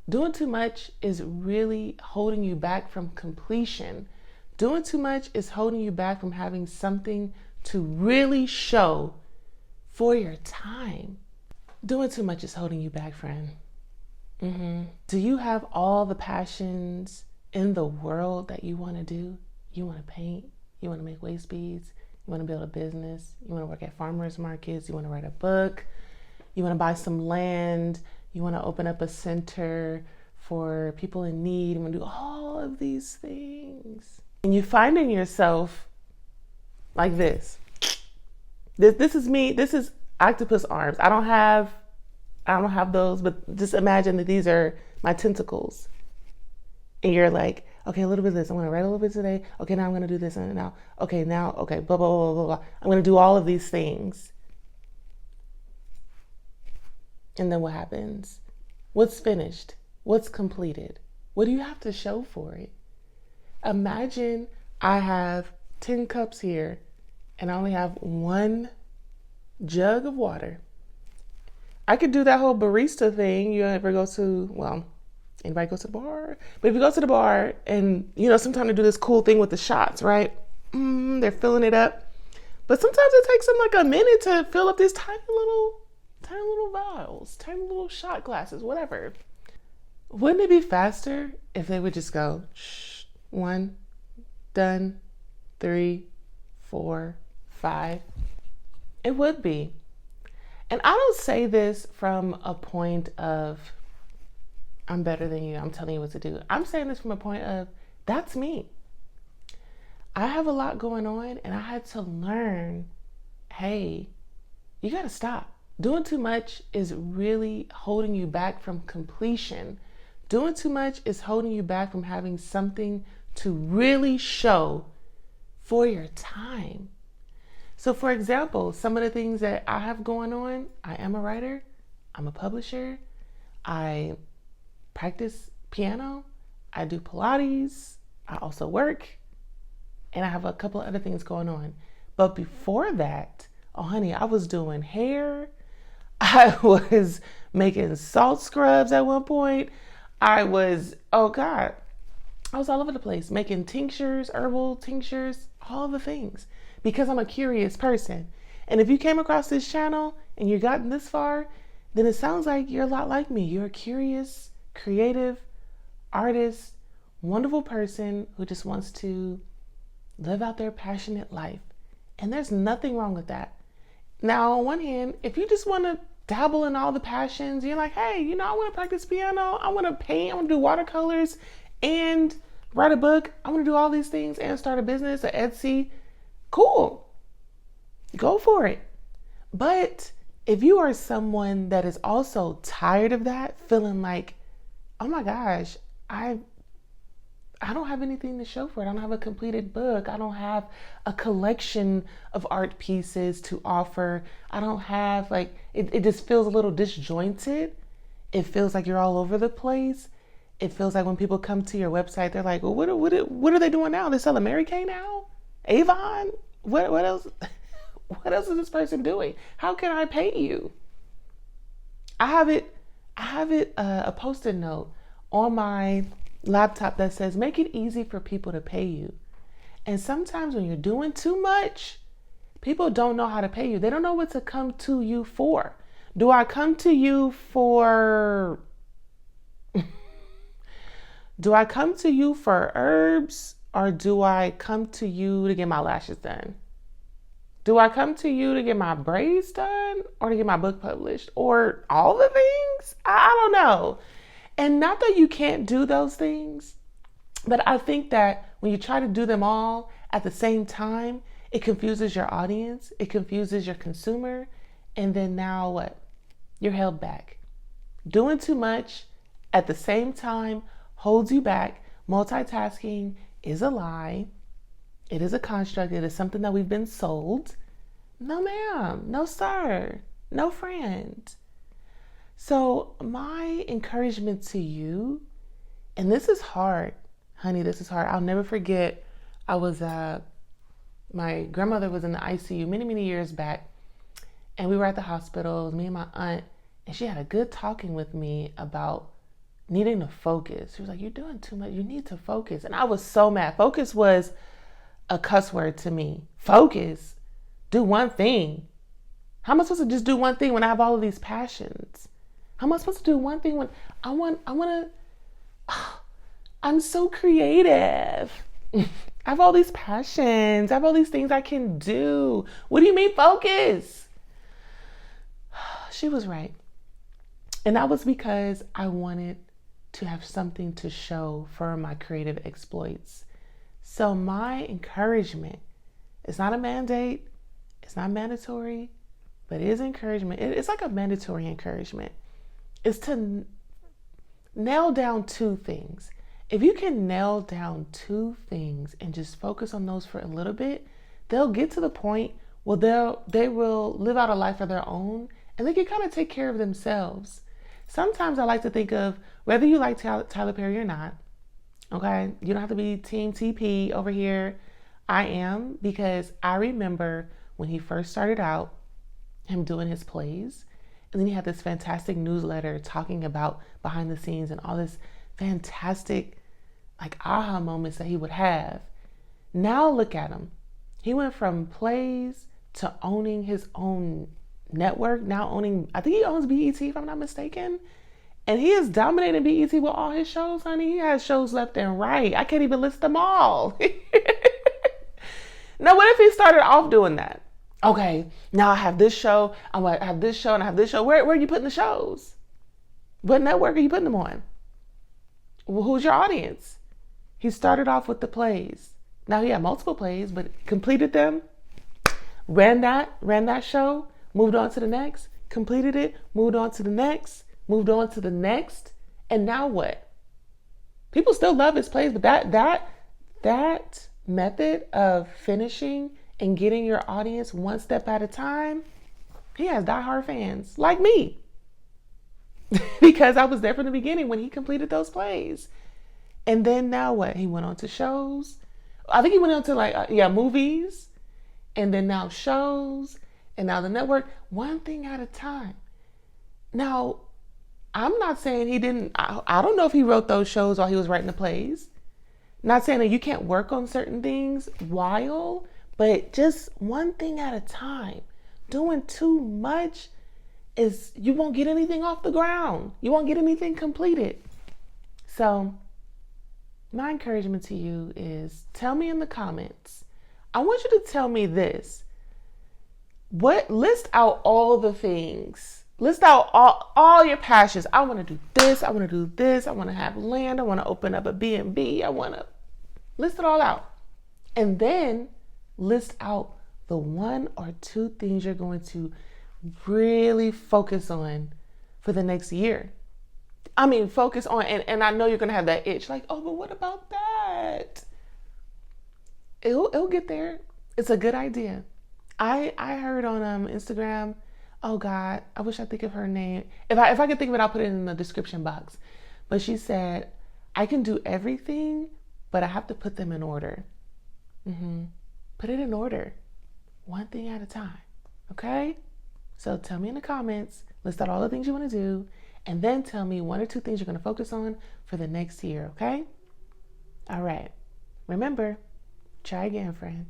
Doing too much is really holding you back from completion. Doing too much is holding you back from having something to really show for your time. Doing too much is holding you back, friend. Do you have all the passions in the world that you want to do? You want to paint, you want to make waist beads, you want to build a business, you want to work at farmers markets, you want to write a book, you want to buy some land, you want to open up a center for people in need, you want to do all of these things. And you finding yourself like this. This is me. This is octopus arms. I don't have those, but just imagine that these are my tentacles. And you're like, okay, a little bit of this. I'm going to write a little bit today. Okay, now I'm going to do this. And now, okay, blah, blah, blah, blah, blah. I'm going to do all of these things. And then what happens? What's finished? What's completed? What do you have to show for it? Imagine I have 10 cups here and I only have one jug of water. I could do that whole barista thing. You ever go to, well, anybody go to the bar? But if you go to the bar and, sometimes they do this cool thing with the shots, right? They're filling it up. But sometimes it takes them like a minute to fill up these tiny little vials, tiny little shot glasses, whatever. Wouldn't it be faster if they would just go, shh, 1, done, 3, 4, 5? It would be. And I don't say this from a point of, I'm better than you, I'm telling you what to do. I'm saying this from a point of, that's me. I have a lot going on and I had to learn, hey, you got to stop. Doing too much is really holding you back from completion. Doing too much is holding you back from having something to really show for your time. So for example, some of the things that I have going on, I am a writer, I'm a publisher, I practice piano, I do Pilates, I also work, and I have a couple of other things going on. But before that, oh honey, I was doing hair, I was making salt scrubs at one point, I was all over the place, making tinctures, herbal tinctures, all the things. Because I'm a curious person. And if you came across this channel and you've gotten this far, then it sounds like you're a lot like me. You're a curious, creative, artist, wonderful person who just wants to live out their passionate life. And there's nothing wrong with that. Now, on one hand, if you just want to dabble in all the passions, you're like, hey, I want to practice piano, I want to paint, I want to do watercolors and write a book, I want to do all these things and start a business, an Etsy. Cool. Go for it. But if you are someone that is also tired of that, feeling like, oh my gosh, I don't have anything to show for it. I don't have a completed book. I don't have a collection of art pieces to offer. I don't have it just feels a little disjointed. It feels like you're all over the place. It feels like when people come to your website, they're like, well, what are they doing now? They selling Mary Kay now? Avon? What else? What else is this person doing? How can I pay you? I have a post-it note on my laptop that says, make it easy for people to pay you. And sometimes when you're doing too much, people don't know how to pay you. They don't know what to come to you for. Do I come to you for herbs? Or do I come to you to get my lashes done? Do I come to you to get my braids done or to get my book published or all the things? I don't know. And not that you can't do those things, but I think that when you try to do them all at the same time, it confuses your audience, it confuses your consumer, and then now what? You're held back. Doing too much at the same time holds you back. Multitasking is a lie. It is a construct. It is something that we've been sold. No ma'am, no sir, no friend. So my encouragement to you, and this is hard, honey, this is hard. I'll never forget, my grandmother was in the ICU many, many years back, and we were at the hospital, it was me and my aunt, and she had a good talking with me about needing to focus. She was like, you're doing too much. You need to focus. And I was so mad. Focus was a cuss word to me. Focus. Do one thing. How am I supposed to just do one thing when I have all of these passions? How am I supposed to do one thing when I want to, I'm so creative. I have all these passions. I have all these things I can do. What do you mean focus? She was right. And that was because I wanted to have something to show for my creative exploits. So my encouragement, it's not a mandate, it's not mandatory, but it is encouragement. It's like a mandatory encouragement. It's to nail down two things. If you can nail down two things and just focus on those for a little bit, they'll get to the point where they will live out a life of their own and they can kind of take care of themselves. Sometimes I like to think of whether you like Tyler Perry or not, okay? You don't have to be Team TP over here. I am, because I remember when he first started out, him doing his plays, and then he had this fantastic newsletter talking about behind the scenes and all this fantastic like aha moments that he would have. Now look at him. He went from plays to owning his own network, now owning, I think he owns BET if I'm not mistaken. And he is dominating BET with all his shows, honey. He has shows left and right. I can't even list them all. Now, what if he started off doing that? Okay, now I have this show, I have this show, and I have this show. Where are you putting the shows? What network are you putting them on? Well, who's your audience? He started off with the plays. Now he had multiple plays, but completed them, ran that show, moved on to the next, completed it, moved on to the next, moved on to the next, and now what? People still love his plays, but that method of finishing and getting your audience one step at a time, he has diehard fans like me. Because I was there from the beginning when he completed those plays. And then now what? He went on to shows. I think he went on to movies, and then now shows, and now the network, one thing at a time. Now, I'm not saying he didn't, I don't know if he wrote those shows while he was writing the plays. Not saying that you can't work on certain things while, but just one thing at a time. Doing too much is, you won't get anything off the ground. You won't get anything completed. So my encouragement to you is, tell me in the comments. I want you to tell me this. List out all the things. List out all your passions. I want to do this. I want to do this. I want to have land. I want to open up a B&B. I want to list it all out. And then list out the one or two things you're going to really focus on for the next year. I mean, focus on, and I know you're going to have that itch, like, oh, but what about that? It'll get there. It's a good idea. I heard on Instagram, oh God, I wish I think of her name. If I could think of it, I'll put it in the description box. But she said, I can do everything, but I have to put them in order. Put it in order. One thing at a time. Okay? So tell me in the comments, list out all the things you want to do, and then tell me one or two things you're going to focus on for the next year. Okay? All right. Remember, try again, friend.